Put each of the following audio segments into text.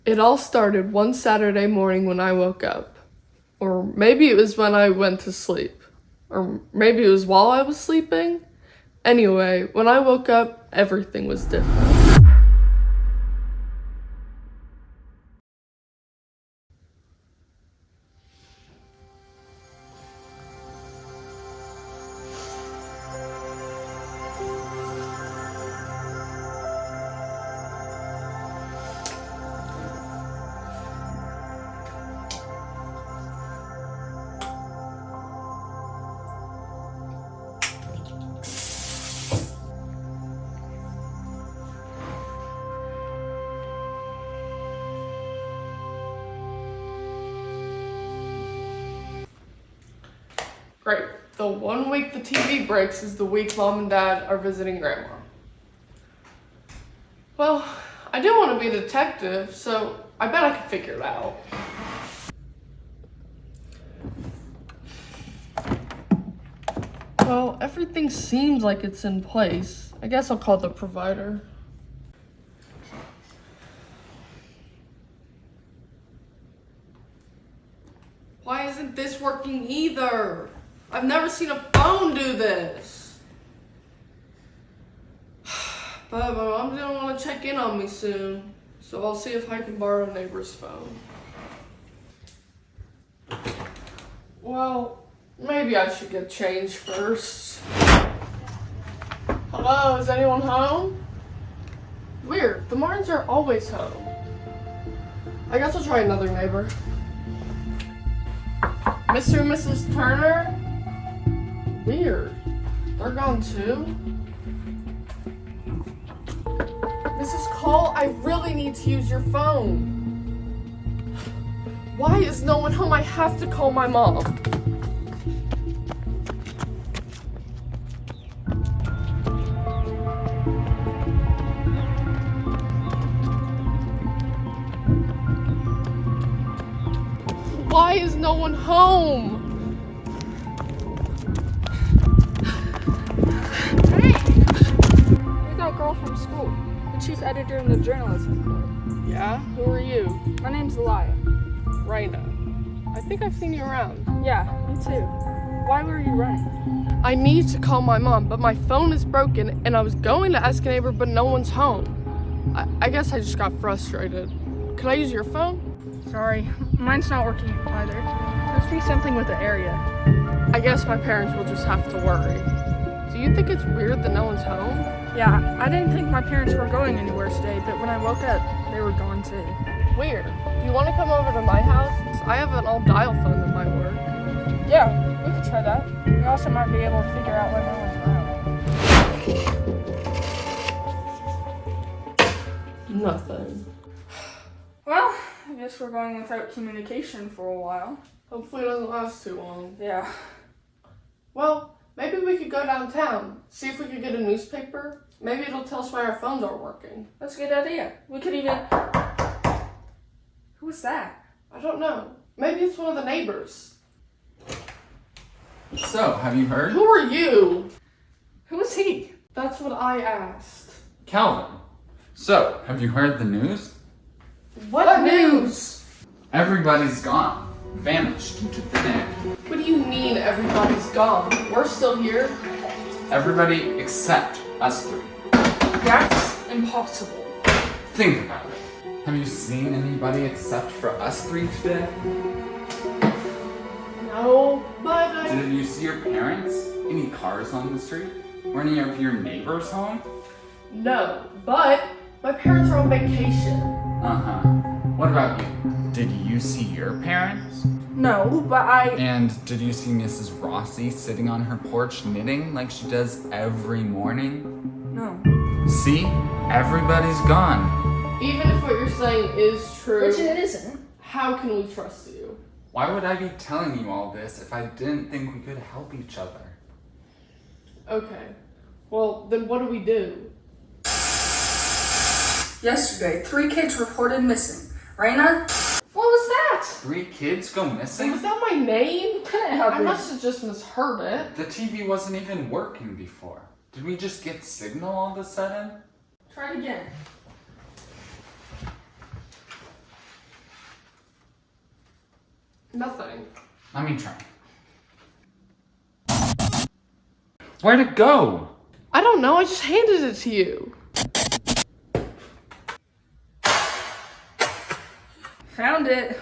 It all started one Saturday morning when I woke up. Or maybe it was when I went to sleep. Or maybe it was while I was sleeping. Anyway, when I woke up, everything was different. Great. The 1 week the TV breaks is the week Mom and Dad are visiting Grandma. Well, I do want to be a detective, so I bet I can figure it out. Well, everything seems like it's in place. I guess I'll call the provider. Why isn't this working either? I've never seen a phone do this. But my mom's gonna want to check in on me soon, so I'll see if I can borrow a neighbor's phone. Well, maybe I should get changed first. Hello, is anyone home? Weird, the Martins are always home. I guess I'll try another neighbor. Mr. and Mrs. Turner? Weird. They're gone too? Mrs. Cole, I really need to use your phone. Why is no one home? I have to call my mom. Why is no one home? Hey! You're that girl from school, the chief editor in the journalism club. Yeah? Who are you? My name's Elia. Raina. I think I've seen you around. Yeah, me too. Why were you running? I need to call my mom, but my phone is broken and I was going to ask a neighbor, but no one's home. I guess I just got frustrated. Could I use your phone? Sorry, mine's not working either. Must be something with the area. I guess my parents will just have to worry. Do you think it's weird that no one's home? Yeah, I didn't think my parents were going anywhere today, but when I woke up, they were gone too. Weird. Do you want to come over to my house? I have an old dial phone that might work. Yeah, we could try that. We also might be able to figure out when no one's around. Nothing. Well, I guess we're going without communication for a while. Hopefully it doesn't last too long. Yeah. Well, maybe we could go downtown, see if we could get a newspaper. Maybe it'll tell us why our phones aren't working. That's a good idea. We could even... Who was that? I don't know. Maybe it's one of the neighbors. So, have you heard? Who are you? Who was he? That's what I asked. Calvin. So, have you heard the news? What news? Everybody's gone. Vanished into thin air. What do you mean everybody's gone? We're still here. Everybody except us three. That's impossible. Think about it. Have you seen anybody except for us three today? No, but Did you see your parents? Any cars on the street? Were any of your neighbors home? No, but my parents are on vacation. Uh-huh. What about you? Did you see your parents? No, but And did you see Mrs. Rossi sitting on her porch knitting like she does every morning? No. See? Everybody's gone. Even if what you're saying is true, Which it isn't. how can we trust you? Why would I be telling you all this if I didn't think we could help each other? Okay, well, then what do we do? Yesterday, 3 kids reported missing. Raina? What was that? 3 kids go missing? Was that my name? Couldn't help I it. must have just misheard it. The TV wasn't even working before. Did we just get signal all of a sudden? Try it again. Nothing. Let me try. Where'd it go? I don't know, I just handed it to you. Found it.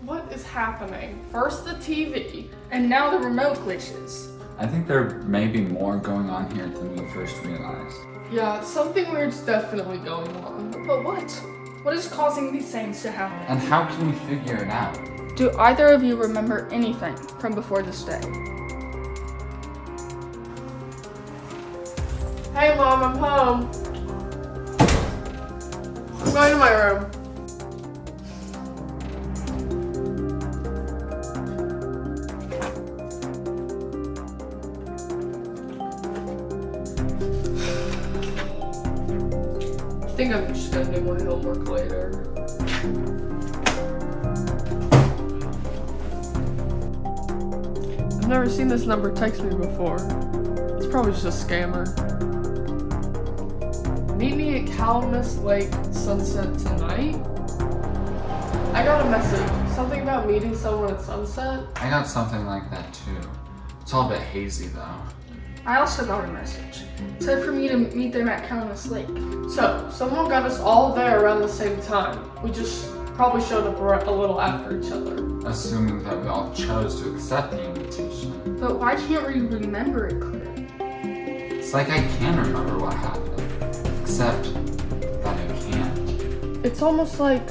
What is happening? First the TV. And now the remote glitches. I think there may be more going on here than we first realized. Yeah, something weird's definitely going on. But what? What is causing these things to happen? And how can we figure it out? Do either of you remember anything from before this day? Hey Mom, I'm home. I'm going to my room. I think I'm just gonna do my homework later. I've never seen this number text me before. It's probably just a scammer. Meet me at Calamus Lake Sunset tonight? I got a message. Something about meeting someone at sunset? I got something like that too. It's all a bit hazy though. I also got a message. It said for me to meet them at Calamus Lake. So, someone got us all there around the same time. We just probably showed up a little after each other. Assuming that we all chose to accept the invitation. But why can't we remember it clearly? It's like I can remember what happened. Except that I can't. It's almost like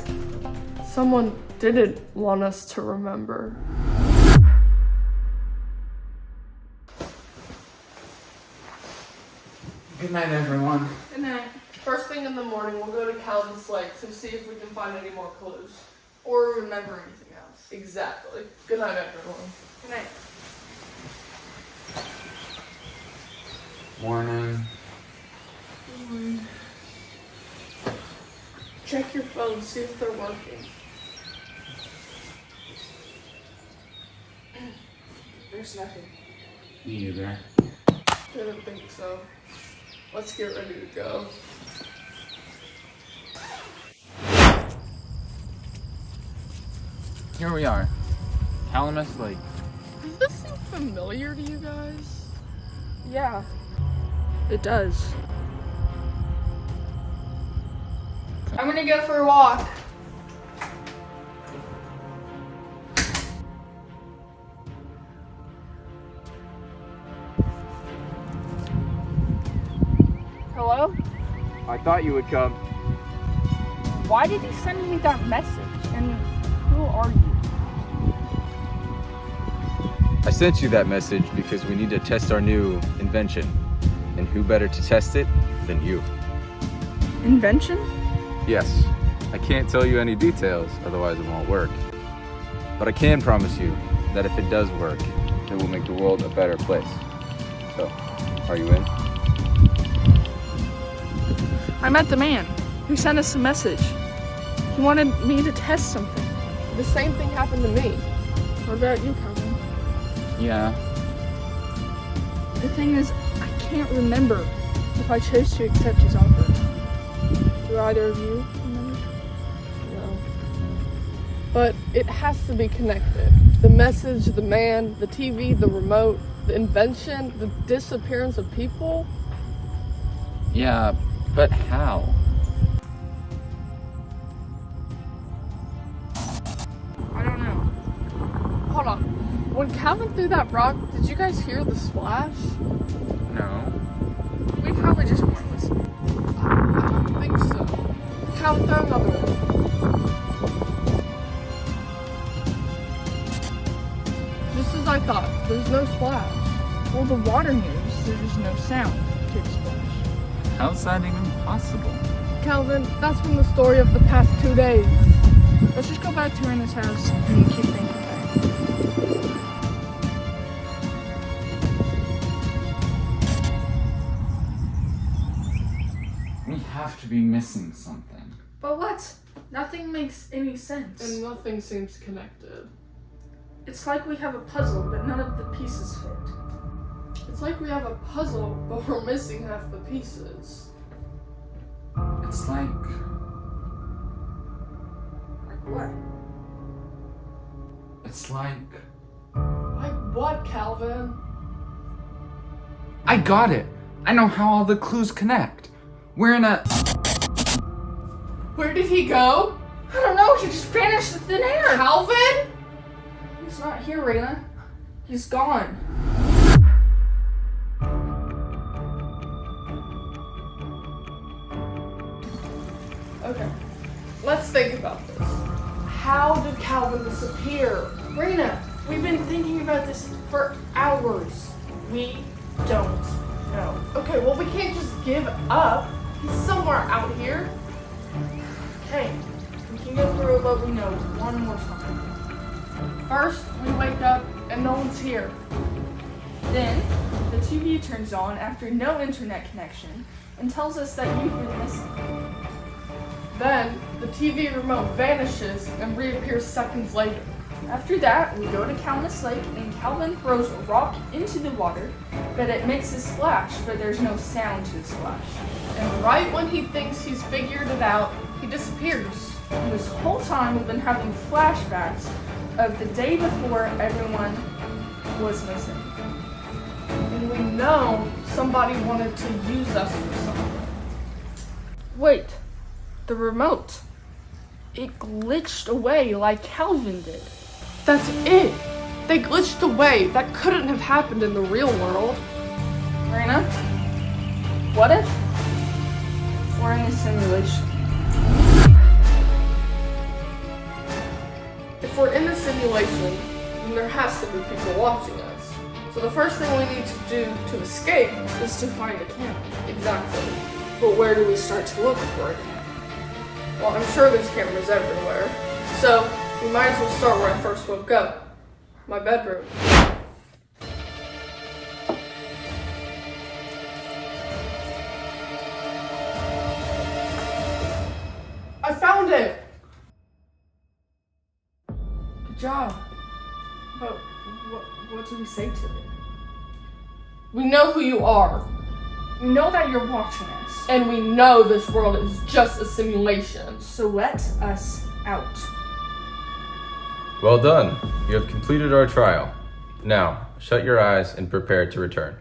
someone didn't want us to remember. Good night, everyone. Good night. First thing in the morning, we'll go to Calamus Lake to see if we can find any more clues. Or remember anything else. Exactly. Good night, everyone. Good night. Morning. Check your phone, see if they're working. There's nothing. Me either. I don't think so. Let's get ready to go. Here we are. Calamus Lake. Does this seem familiar to you guys? Yeah. It does. I'm gonna go for a walk. Hello? I thought you would come. Why did he send me that message? And who are you? I sent you that message because we need to test our new invention. And who better to test it than you? Invention? Yes, I can't tell you any details, otherwise it won't work. But I can promise you that if it does work, it will make the world a better place. So, are you in? I met the man who sent us a message. He wanted me to test something. The same thing happened to me. What about you, Calvin? Yeah. The thing is, I can't remember if I chose to accept his offer. Do either of you remember? No. But it has to be connected. The message, the man, the TV, the remote, the invention, the disappearance of people. Yeah, but how? I don't know. Hold on. When Calvin threw that rock, did you guys hear the splash? No. We probably just weren't listening. I don't think so. Calvin, throw another one. Just as I thought, there's no splash. Well, the water moves, there's no sound to explain. How's that even possible? Calvin, that's from the story of the past 2 days. Let's just go back to Rena's house and keep thinking about it. We have to be missing something. But what? Nothing makes any sense. And nothing seems connected. It's like we have a puzzle, but none of the pieces fit. It's like we have a puzzle, but we're missing half the pieces. It's like Like what? It's like... Like what, Calvin? I got it! I know how all the clues connect. We're in a... Where did he go? I don't know, he just vanished in thin air. Calvin? He's not here, Raina. He's gone. Okay, let's think about this. How did Calvin disappear? Raina, we've been thinking about this for hours. We don't know. Okay, well, we can't just give up. He's somewhere out here. Okay, we can go through what we know one more time. First, we wake up and no one's here. Then, the TV turns on after no internet connection and tells us that you've been missing. Then, the TV remote vanishes and reappears seconds later. After that, we go to Calvin Lake and Calvin throws a rock into the water, but it makes a splash, but there's no sound to the splash. And right when he thinks he's figured it out, he disappears. And this whole time, we've been having flashbacks of the day before everyone was missing. And we know somebody wanted to use us for something. Wait, the remote. It glitched away like Calvin did. That's it. They glitched away. That couldn't have happened in the real world. Raina, what if we're in a simulation? If we're in the simulation, then there has to be people watching us. So the first thing we need to do to escape Is to find a camera. exactly. But where do we start to look for it? Well, I'm sure there's cameras everywhere. So we might as well start where I first woke up. My bedroom. I found it! Good job. But what do we say to it? We know who you are. We know that you're watching us, And we know this world is just a simulation. so let us out. Well done. You have completed our trial. Now, shut your eyes and prepare to return.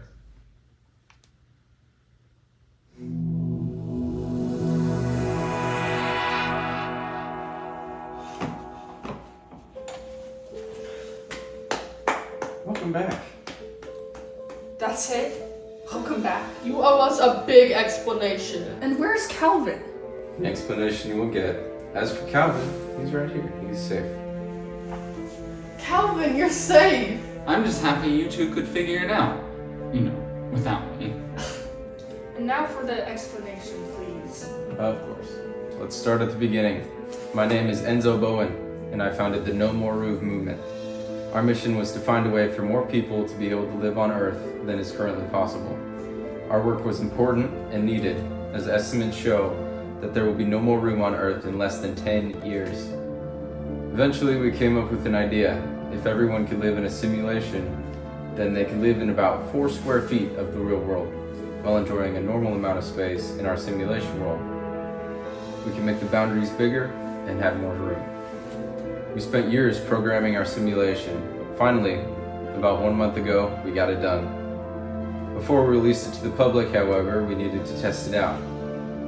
Welcome back. That's it? Welcome back. You owe us a big explanation. And where's Calvin? Explanation you will get. As for Calvin, he's right here. He's safe. Calvin, you're safe. I'm just happy you two could figure it out. You know, without me. And now for the explanation, please. Of course. Let's start at the beginning. My name is Enzo Bowen, and I founded the No More Roof movement. Our mission was to find a way for more people to be able to live on Earth than is currently possible. Our work was important and needed, as estimates show that there will be no more room on Earth in less than 10 years. Eventually, we came up with an idea. If everyone could live in a simulation, then they could live in about 4 square feet of the real world, while enjoying a normal amount of space in our simulation world. We can make the boundaries bigger and have more room. We spent years programming our simulation. Finally, about 1 month ago, we got it done. Before we released it to the public, however, we needed to test it out.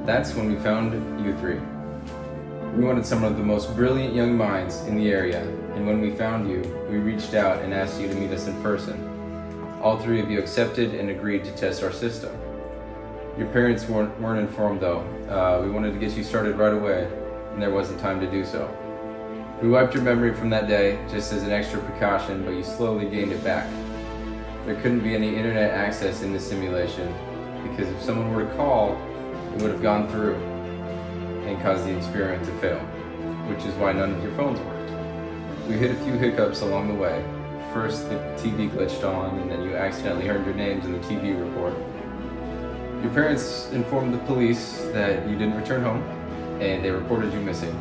That's when we found you three. We wanted some of the most brilliant young minds in the area, and when we found you, we reached out and asked you to meet us in person. All 3 of you accepted and agreed to test our system. Your parents weren't informed though. We wanted to get you started right away, and there wasn't time to do so. We wiped your memory from that day, just as an extra precaution, but you slowly gained it back. There couldn't be any internet access in this simulation, because if someone were to call, it would have gone through and caused the experiment to fail, which is why none of your phones worked. We hit a few hiccups along the way. First, the TV glitched on, and then you accidentally heard your names in the TV report. Your parents informed the police that you didn't return home, and they reported you missing.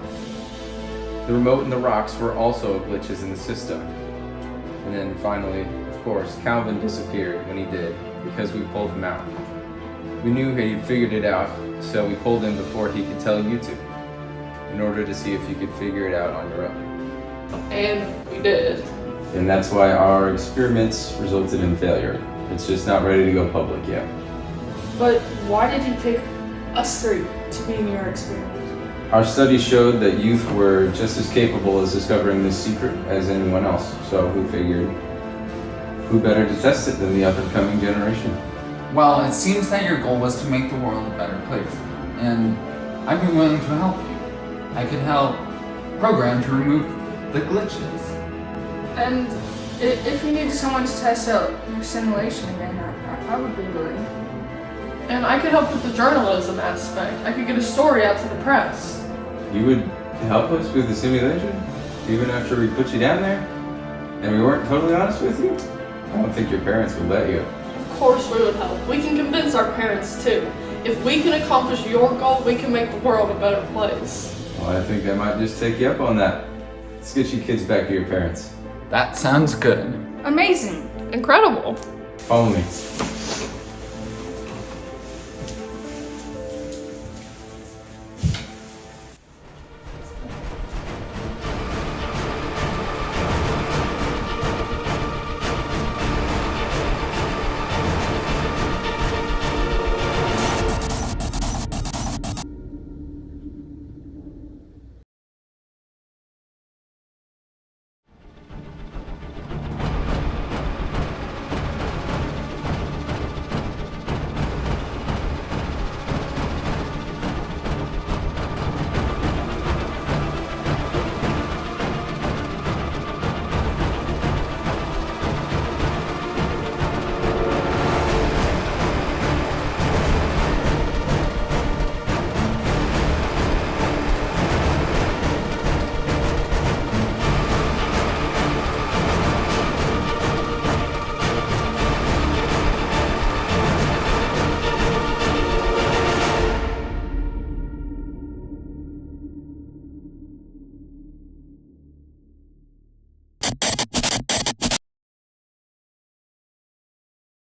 The remote and the rocks were also glitches in the system. And then finally, of course, Calvin disappeared when he did, because we pulled him out. We knew he'd figured it out, so we pulled him before he could tell you to, in order to see if you could figure it out on your own. And we did. And that's why our experiments resulted in failure. It's just not ready to go public yet. But why did you pick us three to be in your experiment? Our study showed that youth were just as capable as discovering this secret as anyone else. So we figured, who better to test it than the up-and-coming generation? Well, it seems that your goal was to make the world a better place, and I'd be willing to help you. I could help program to remove the glitches. And if you need someone to test out your simulation again, I would be willing. And I could help with the journalism aspect. I could get a story out to the press. You would help us with the simulation? Even after we put you down there? And we weren't totally honest with you? I don't think your parents would let you. Of course we would help. We can convince our parents too. If we can accomplish your goal, we can make the world a better place. Well, I think I might just take you up on that. Let's get you kids back to your parents. That sounds good. Amazing. Incredible. Follow me.